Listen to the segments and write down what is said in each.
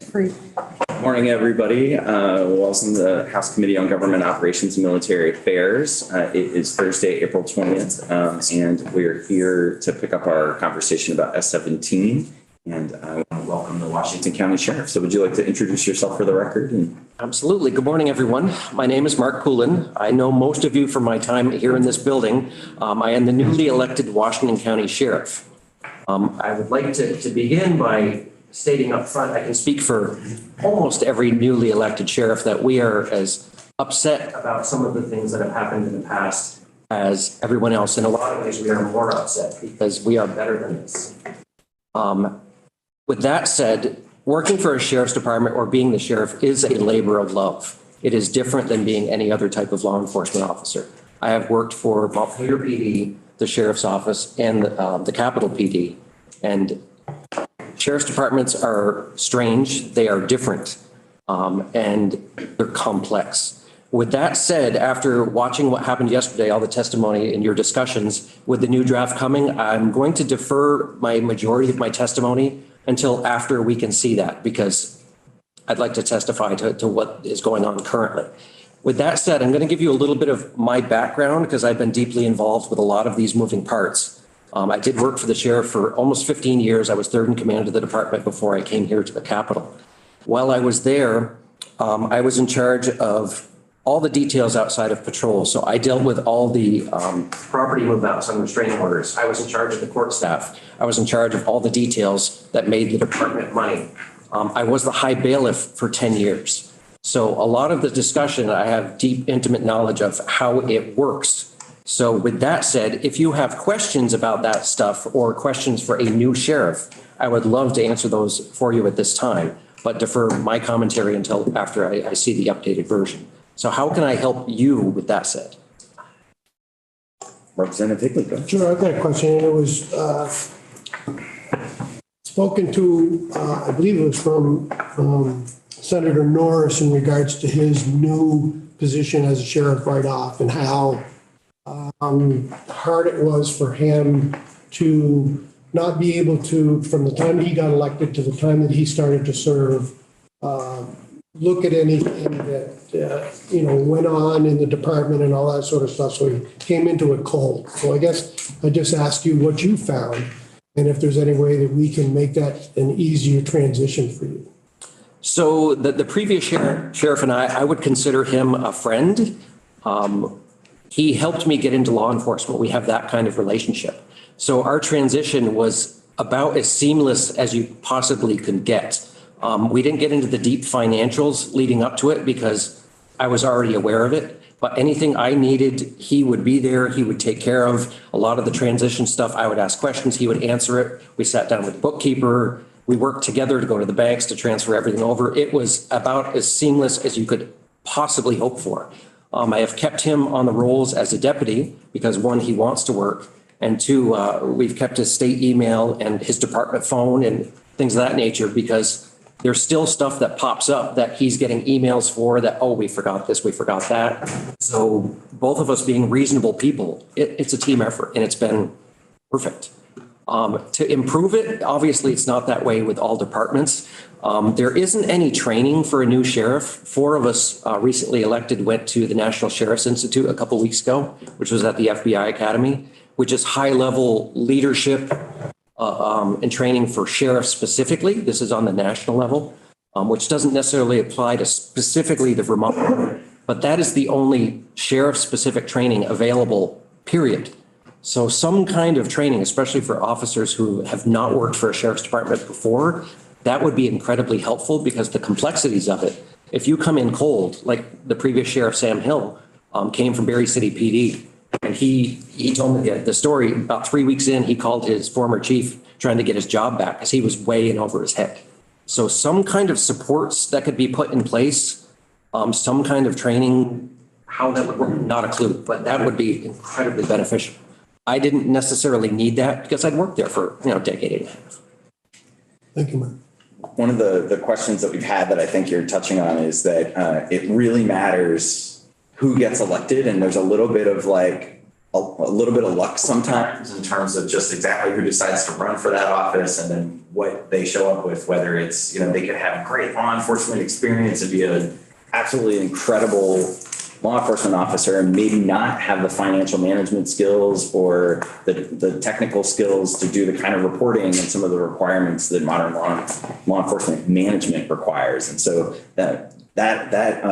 Free. Morning, everybody. Welcome to the House Committee on Government Operations and Military Affairs. It is Thursday, April 20th, and we're here to pick up our conversation about S-17. And I want to welcome the Washington County Sheriff. So would you like to introduce yourself for the record? Absolutely. Good morning, everyone. My name is Mark Poulin. I know most of you from my time here in this building. I am the newly elected Washington County Sheriff. I would like to begin by stating up front, I can speak for almost every newly elected sheriff that we are as upset about some of the things that have happened in the past as everyone else. In a lot of ways, we are more upset because we are better than this. With that said, working for a sheriff's department or being the sheriff is a labor of love. It is different than being any other type of law enforcement officer. I have worked for Montpelier PD, the sheriff's office, and the Capitol PD. And sheriff's departments are strange, they are different, and they're complex. With that said, after watching what happened yesterday, all the testimony and your discussions with the new draft coming, I'm going to defer my majority of my testimony until after we can see that, because I'd like to testify to what is going on currently. With that said, I'm going to give you a little bit of my background because I've been deeply involved with a lot of these moving parts. I did work for the sheriff for almost 15 years. I was third in command of the department before I came here to the Capitol. While I was there, I was in charge of all the details outside of patrol. So I dealt with all the property move outs and restraining orders. I was in charge of the court staff. I was in charge of all the details that made the department money. I was the high bailiff for 10 years. So a lot of the discussion, I have deep, intimate knowledge of how it works. So with that said, if you have questions about that stuff or questions for a new sheriff, I would love to answer those for you at this time, but defer my commentary until after I see the updated version. So how can I help you with that said? Representative Higley, go ahead. Sure, I've got a question. It was spoken to, I believe it was from Senator Norris in regards to his new position as a sheriff right off and how hard it was for him to not be able to, from the time he got elected to the time that he started to serve, look at anything that, went on in the department and all that sort of stuff. So he came into it cold. So I guess I just ask you what you found and if there's any way that we can make that an easier transition for you. So the previous sheriff and I would consider him a friend. He helped me get into law enforcement. We have that kind of relationship. So our transition was about as seamless as you possibly could get. We didn't get into the deep financials leading up to it because I was already aware of it. But anything I needed, he would be there. He would take care of a lot of the transition stuff. I would ask questions. He would answer it. We sat down with the bookkeeper. We worked together to go to the banks to transfer everything over. It was about as seamless as you could possibly hope for. I have kept him on the rolls as a deputy because one, he wants to work, and two, we've kept his state email and his department phone and things of that nature because there's still stuff that pops up that he's getting emails for that, oh, we forgot this, we forgot that. So both of us being reasonable people, it's a team effort and it's been perfect. To improve it, obviously it's not that way with all departments. There isn't any training for a new sheriff. 4 of us recently elected went to the National Sheriff's Institute a couple of weeks ago, which was at the FBI Academy, which is high-level leadership and training for sheriffs specifically. This is on the national level, which doesn't necessarily apply to specifically the Vermont, but that is the only sheriff-specific training available, period. So some kind of training, especially for officers who have not worked for a sheriff's department before, that would be incredibly helpful because the complexities of it, if you come in cold, like the previous sheriff, Sam Hill, came from Barrie City PD, and he told me the story about 3 weeks in, he called his former chief trying to get his job back because he was way in over his head. So some kind of supports that could be put in place, some kind of training, how that would work, not a clue, but that would be incredibly beneficial. I didn't necessarily need that because I'd worked there for a decade and a half. Thank you, Mark. One of the questions that we've had that I think you're touching on is that it really matters who gets elected. And there's a little bit of like a little bit of luck sometimes in terms of just exactly who decides to run for that office and then what they show up with, whether it's, they could have great law enforcement experience and be an absolutely incredible law enforcement officer and maybe not have the financial management skills or the technical skills to do the kind of reporting and some of the requirements that modern law enforcement management requires. And so that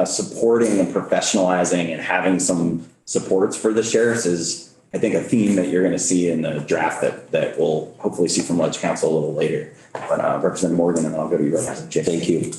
supporting and professionalizing and having some supports for the sheriffs is, I think, a theme that you're going to see in the draft that we'll hopefully see from Ledge Council a little later. But Representative Morgan, and then I'll go to you, Representative James. Thank you.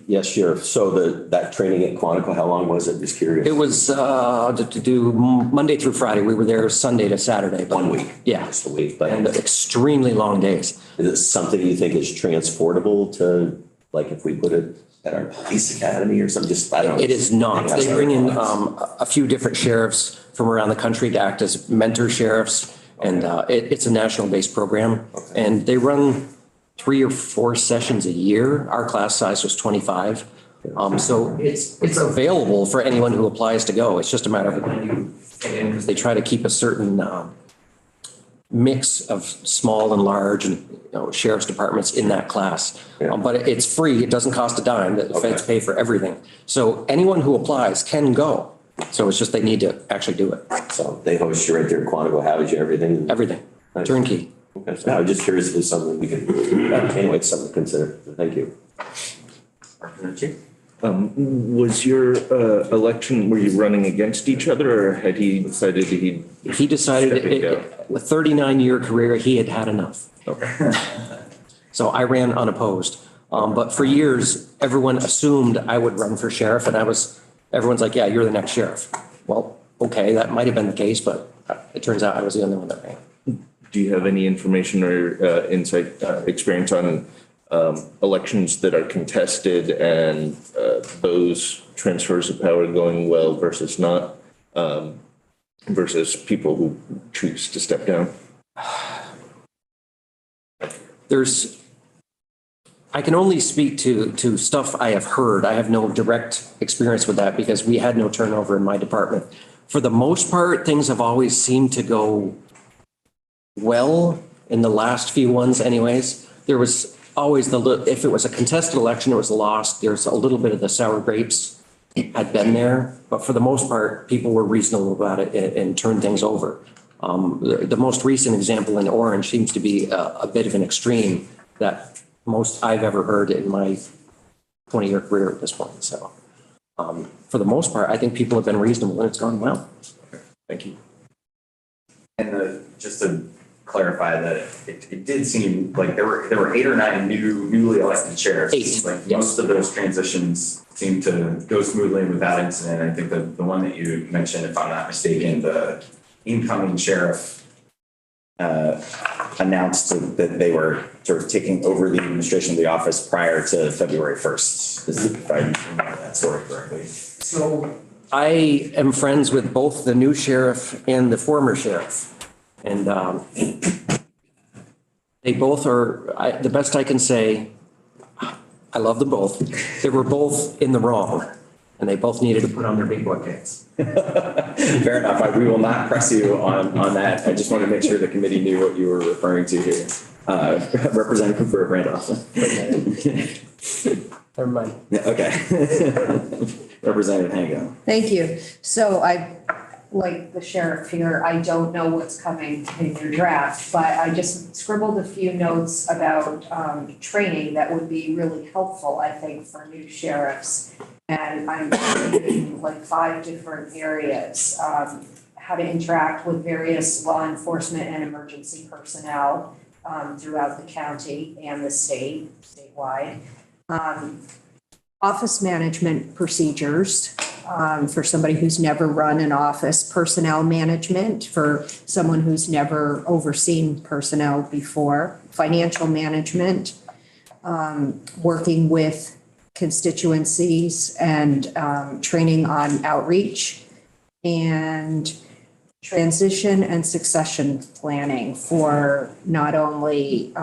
Yes, Sheriff. So that training at Quantico, how long was it? Just curious. It was to do Monday through Friday. We were there Sunday to Saturday. But 1 week. Yeah. Just a week. But And extremely long days. is it something you think is transportable to, like, if we put it at our police academy or something? Just, I don't know. It is not. They bring in a few different sheriffs from around the country to act as mentor sheriffs. And it's a national-based program. And they run 3 or 4 sessions a year. Our class size was 25. So it's available for anyone who applies to go. It's just a matter of when you get in, because they try to keep a certain mix of small and large and sheriff's departments in that class. But it's free. It doesn't cost a dime. The feds pay for everything. So anyone who applies can go. So it's just they need to actually do it. So they host you right there at Quantico, house you, everything? Everything. Nice. Turnkey. Okay. No, I'm just curious if it's something we could, anyway, it's something to consider. Thank you. Was your election, were you running against each other, or had he decided He decided Stepping down. with 39-year career, he had had enough. Okay. So I ran unopposed. But for years, everyone assumed I would run for sheriff, and everyone's like, yeah, you're the next sheriff. Well, okay, that might have been the case, but it turns out I was the only one that ran. Do you have any information or insight, experience on elections that are contested and those transfers of power going well versus not, versus people who choose to step down? I can only speak to stuff I have heard. I have no direct experience with that because we had no turnover in my department. For the most part, things have always seemed to go well in the last few ones anyways. There was always if it was a contested election, it was lost. There's a little bit of the sour grapes had been there, but for the most part, people were reasonable about it and turned things over. The most recent example in Orange seems to be a bit of an extreme that most I've ever heard in my 20-year career at this point. So for the most part, I think people have been reasonable and it's gone well. Thank you. And just to clarify that it did seem like there were 8 or 9 newly elected sheriffs. 8, Like yes. most of those transitions seemed to go smoothly and without incident. I think the one that you mentioned, if I'm not mistaken, the incoming sheriff announced that they were sort of taking over the administration of the office prior to February 1st, if I remember that story correctly. So I am friends with both the new sheriff and the former sheriff. And they both are, the best I can say, I love them both. They were both in the wrong and they both needed to put on their big boy pants. Fair enough. We will not press you on that. I just want to make sure the committee knew what you were referring to here. Representative for Randolph. Never mind. Yeah, okay. Representative Hango. Thank you. So like the sheriff here, I don't know what's coming in your draft, but I just scribbled a few notes about training that would be really helpful, I think, for new sheriffs. And I'm thinking like 5 different areas. How to interact with various law enforcement and emergency personnel throughout the county and the statewide. Office management procedures for somebody who's never run an office, personnel management for someone who's never overseen personnel before, financial management, working with constituencies and training on outreach, and transition and succession planning for not only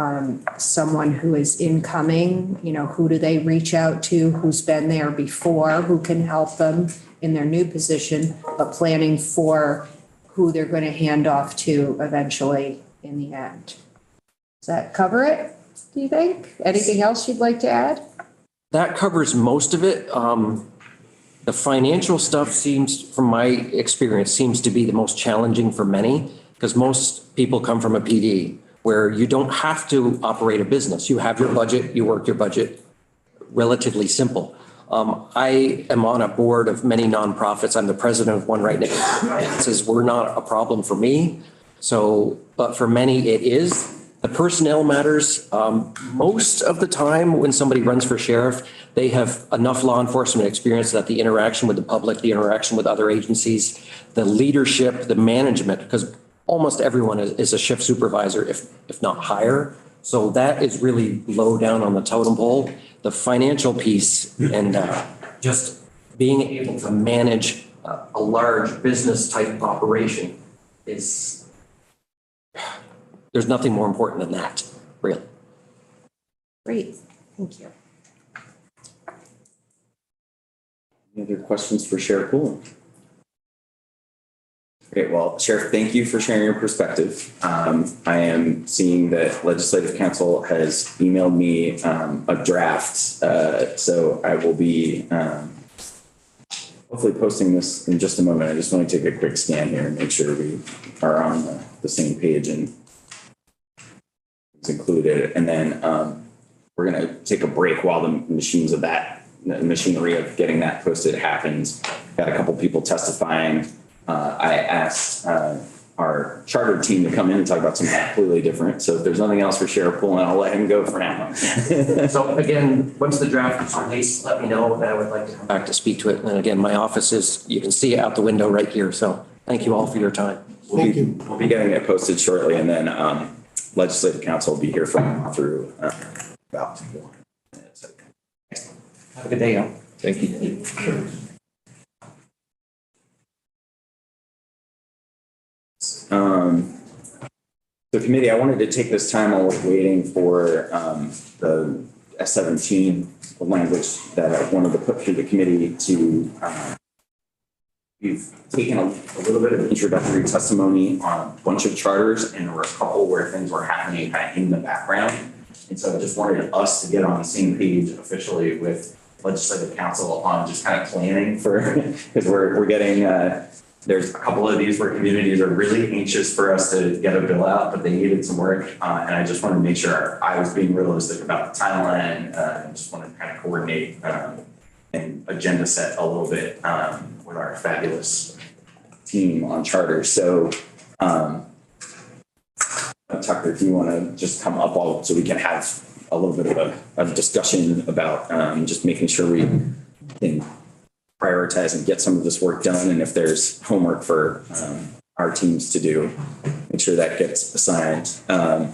someone who is incoming, who do they reach out to, who's been there before, who can help them in their new position, but planning for who they're going to hand off to eventually in the end. Does that cover it, do you think? Anything else you'd like to add? That covers most of it. The financial stuff seems, from my experience, seems to be the most challenging for many because most people come from a PD where you don't have to operate a business. You have your budget, you work your budget, relatively simple. I am on a board of many nonprofits. I'm the president of one right now. Finances were not a problem for me. So, but for many it is. The personnel matters. Most of the time when somebody runs for sheriff, they have enough law enforcement experience that the interaction with the public, the interaction with other agencies, the leadership, the management, because almost everyone is a shift supervisor, if not higher. So that is really low down on the totem pole. The financial piece and just being able to manage a large business type operation is, there's nothing more important than that, really. Great, thank you. Any other questions for Sheriff Pullen? Great, well, Sheriff, thank you for sharing your perspective. I am seeing that Legislative Council has emailed me a draft, so I will be hopefully posting this in just a moment. I just want to take a quick scan here and make sure we are on the same page and it's included. And then we're going to take a break while the machinery of getting that posted happens. Got a couple people testifying. I asked our charter team to come in and talk about something completely different. So if there's nothing else for Sheriff Pullen, I'll let him go for now. So again, once the draft is released, let me know and I would like to come back to speak to it. And again, my office is, you can see it out the window right here. So thank you all for your time. Thank you. We'll be getting it posted shortly, and then Legislative Council will be here through about 4 minutes. Have a good day, y'all. Thank you. The committee, I wanted to take this time while we're waiting for the S-17 language that I wanted to put through the committee to we've taken a little bit of introductory testimony on a bunch of charters, and there were a couple where things were happening kind of in the background. And so I just wanted us to get on the same page officially with Legislative Council on just kind of planning for, because we're getting, there's a couple of these where communities are really anxious for us to get a bill out, but they needed some work. And I just wanted to make sure I was being realistic about the timeline, and just wanted to kind of coordinate and agenda set a little bit with our fabulous team on charter. So Tucker, if you want to just come up so we can have a little bit of a discussion about just making sure we can prioritize and get some of this work done. And if there's homework for our teams to do, make sure that gets assigned. So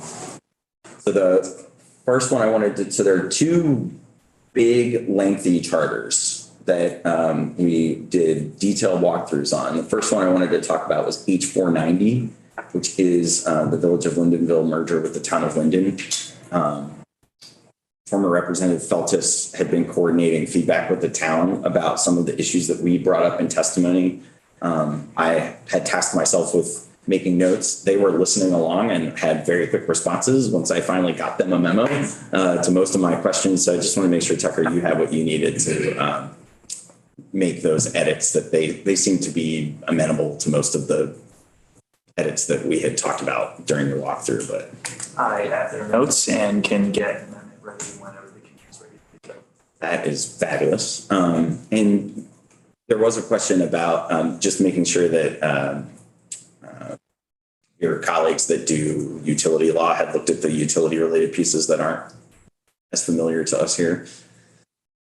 the first one I wanted to, so there are two big lengthy charters that we did detailed walkthroughs on. The first one I wanted to talk about was H490, which is the Village of Lyndonville merger with the town of Lyndon. Former Representative Feltus had been coordinating feedback with the town about some of the issues that we brought up in testimony. I had tasked myself with making notes. They were listening along and had very quick responses once I finally got them a memo to most of my questions. So I just want to make sure, Tucker, you have what you needed to make those edits, that they seem to be amenable to most of the edits that we had talked about during the walkthrough. But I have their notes and can get them ready whenever the committee is ready to go. That is fabulous. And there was a question about just making sure that your colleagues that do utility law had looked at the utility related pieces that aren't as familiar to us here.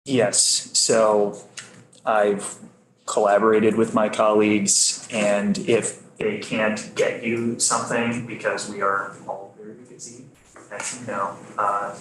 Yes, so I've collaborated with my colleagues, and if they can't get you something because we are all very busy, as you know,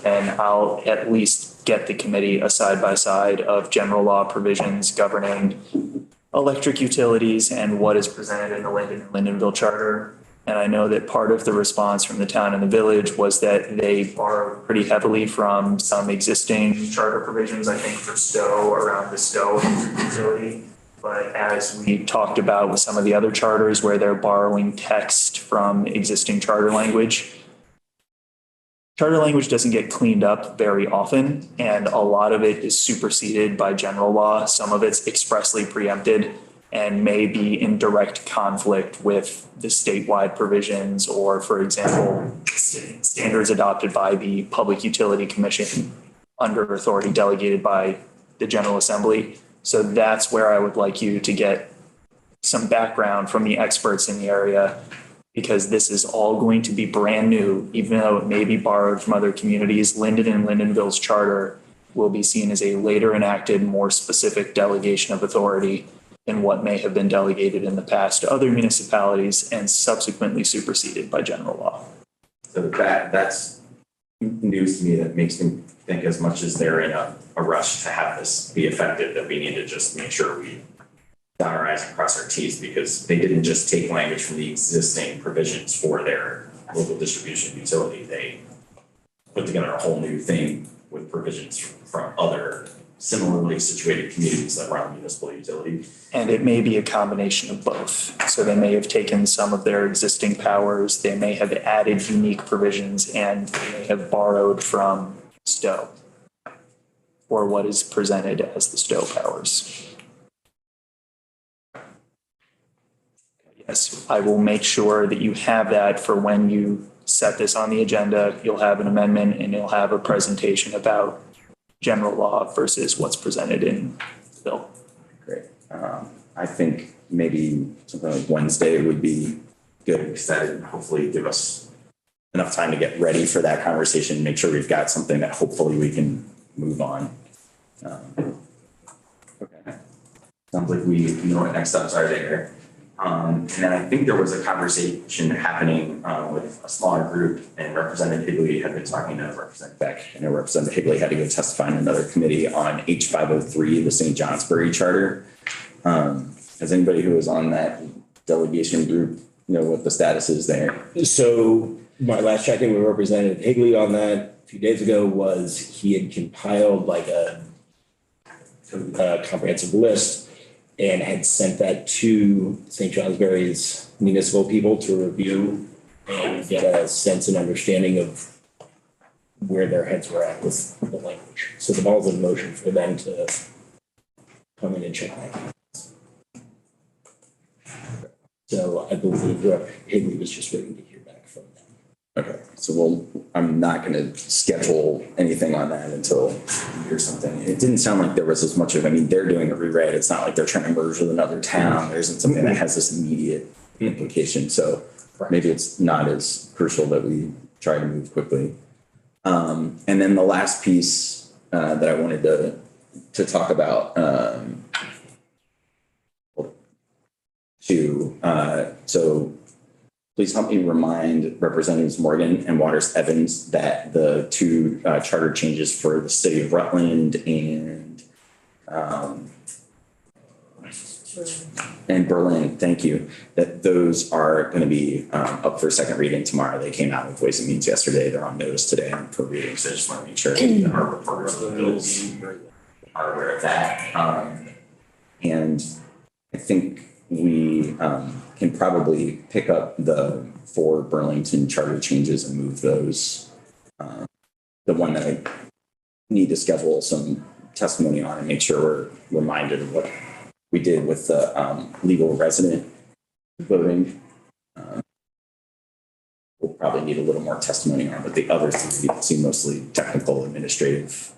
then I'll at least get the committee a side-by-side of general law provisions governing electric utilities and what is presented in the Lyndon and Lyndonville Charter. And I know that part of the response from the town and the village was that they borrowed pretty heavily from some existing charter provisions, I think for Stowe, around the Stowe utility. But as we talked about with some of the other charters where they're borrowing text from existing charter language, charter language doesn't get cleaned up very often, and a lot of it is superseded by general law. Some of it's expressly preempted and may be in direct conflict with the statewide provisions or, for example, standards adopted by the Public Utility Commission under authority delegated by the General Assembly. So that's where I would like you to get some background from the experts in the area, because this is all going to be brand new, even though it may be borrowed from other communities. Linden and Lindenville's charter will be seen as a later enacted, more specific delegation of authority than what may have been delegated in the past to other municipalities and subsequently superseded by general law. So that's news to me. That makes me think, as much as they're in a rush to have this be effective, that we need to just make sure we dot our i's and cross our t's, because they didn't just take language from the existing provisions for their local distribution utility. They put together a whole new thing with provisions from other similarly situated communities that run municipal utility. And it may be a combination of both. So they may have taken some of their existing powers, they may have added unique provisions, and they may have borrowed from Stowe, or what is presented as the Stowe powers. Yes, I will make sure that you have that for when you set this on the agenda. You'll have an amendment and you'll have a presentation about general law versus what's presented in the bill. Great. I think maybe something like Wednesday would be good, because that would hopefully give us enough time to get ready for that conversation, make sure we've got something that hopefully we can move on. Okay. Sounds like we know what next steps are there. And then I think there was a conversation happening with a smaller group, and Representative Higley had been talking to Representative Beck. I know Representative Higley had to go testify in another committee on H503, the St. Johnsbury Charter. Has anybody who was on that delegation group know what the status is there? So my last check-in with Representative Higley on that a few days ago was he had compiled like a comprehensive list and had sent that to St. Johnsbury's municipal people to review and get a sense and understanding of where their heads were at with the language. So the ball's in motion for them to come in and check that. So I believe Rep. Higley was just waiting to hear back from them. Okay, so I'm not gonna schedule anything on that until we hear something. It didn't sound like there was as much of, I mean, they're doing a rewrite. It's not like they're trying to merge with another town. There isn't something that has this immediate implication. So maybe it's not as crucial that we try to move quickly. And then the last piece that I wanted to talk about, so please help me remind Representatives Morgan and Waters Evans that the two charter changes for the city of Rutland and Berlin, thank you, that those are going to be up for second reading tomorrow. They came out with Ways and Means yesterday. They're on notice today for reading. So I just want to make sure that our reporters of the bills are aware of that. And I think we can probably pick up the 4 Burlington charter changes and move those. The one that I need to schedule some testimony on and make sure we're reminded of what we did with the legal resident voting. We'll probably need a little more testimony on, but the other 3 seem mostly technical, administrative.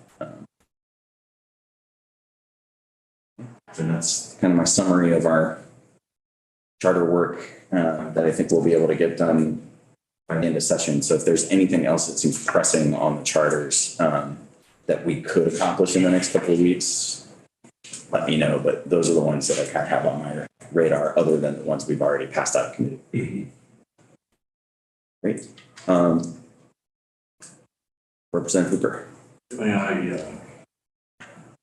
And that's kind of my summary of our charter work that I think we'll be able to get done by the end of session. So if there's anything else that seems pressing on the charters that we could accomplish in the next couple of weeks, let me know. But those are the ones that I kind of have on my radar, other than the ones we've already passed out of committee. Great. Representative Hooper. May I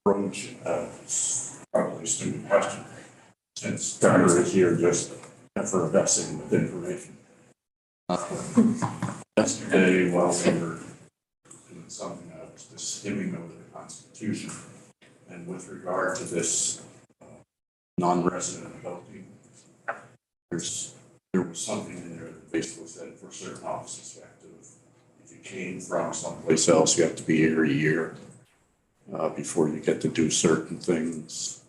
approach probably a stupid question, since Tyler is here just effervescing with information. Yesterday, while we were doing something, I was just skimming over the Constitution, and with regard to this non-resident building. There was something in there that basically said for certain offices, you have to, if you came from someplace else, you have to be here a year before you get to do certain things.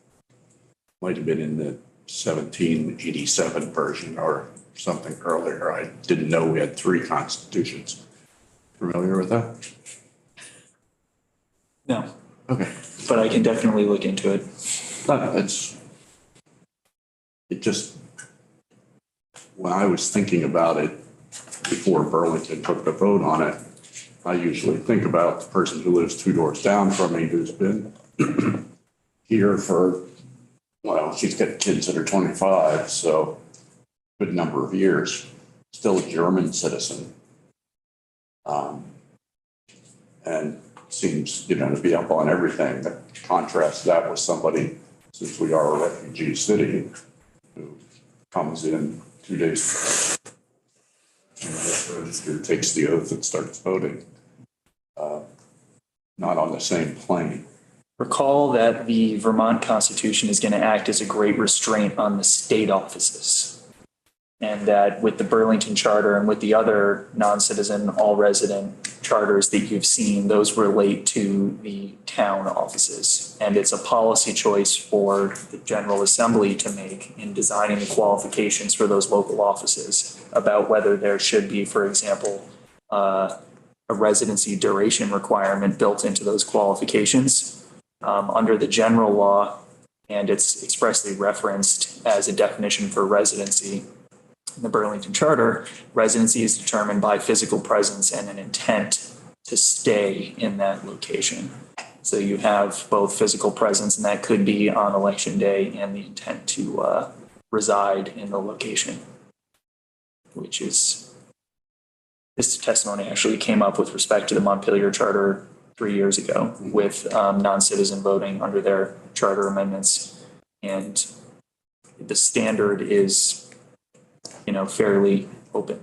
Might have been in the 1787 version or something earlier. I didn't know we had 3 constitutions. Familiar with that? No, Okay. but I can definitely look into it. No, it just, when I was thinking about it before Burlington took the vote on it, I usually think about the person who lives 2 doors down from me who's been here for, well, she's got kids that are 25, so good number of years, still a German citizen. And seems, to be up on everything. Contrast that with somebody, since we are a refugee city, who comes in 2 days registered, takes the oath and starts voting. Not on the same plane. Recall that the Vermont Constitution is going to act as a great restraint on the state offices. And that with the Burlington Charter and with the other non-citizen, all-resident charters that you've seen, those relate to the town offices. And it's a policy choice for the General Assembly to make in designing the qualifications for those local offices about whether there should be, for example, a residency duration requirement built into those qualifications. Under the general law, and it's expressly referenced as a definition for residency in the Burlington Charter, residency is determined by physical presence and an intent to stay in that location. So you have both physical presence, and that could be on election day, and the intent to reside in the location, which is, this testimony actually came up with respect to the Montpelier Charter 3 years ago with non-citizen voting under their charter amendments. And the standard is, fairly open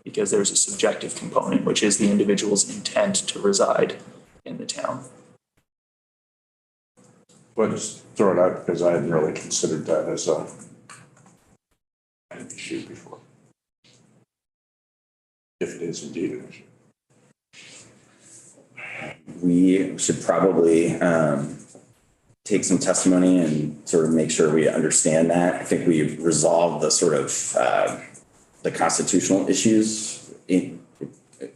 because there's a subjective component, which is the individual's intent to reside in the town. Well, just throw it out because I hadn't really considered that as an issue before. If it is indeed an issue. We should probably take some testimony and sort of make sure we understand that. I think we've resolved the sort of the constitutional issues, at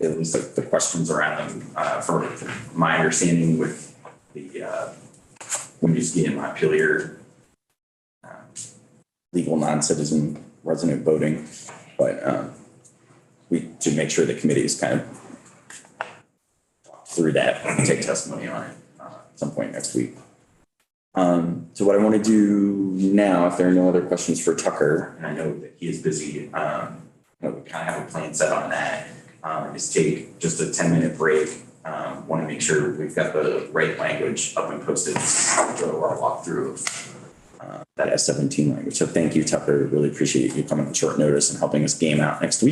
least the questions around them, from my understanding with the Winooski and Montpelier legal non-citizen resident voting. But we should make sure the committee is kind of through that and take testimony on it at some point next week. So what I want to do now, if there are no other questions for Tucker, and I know that he is busy, we kind of have a plan set on that, is take just a 10-minute break. Want to make sure we've got the right language up and posted for our walkthrough of that S17 language. So thank you, Tucker. Really appreciate you coming on short notice and helping us game out next week.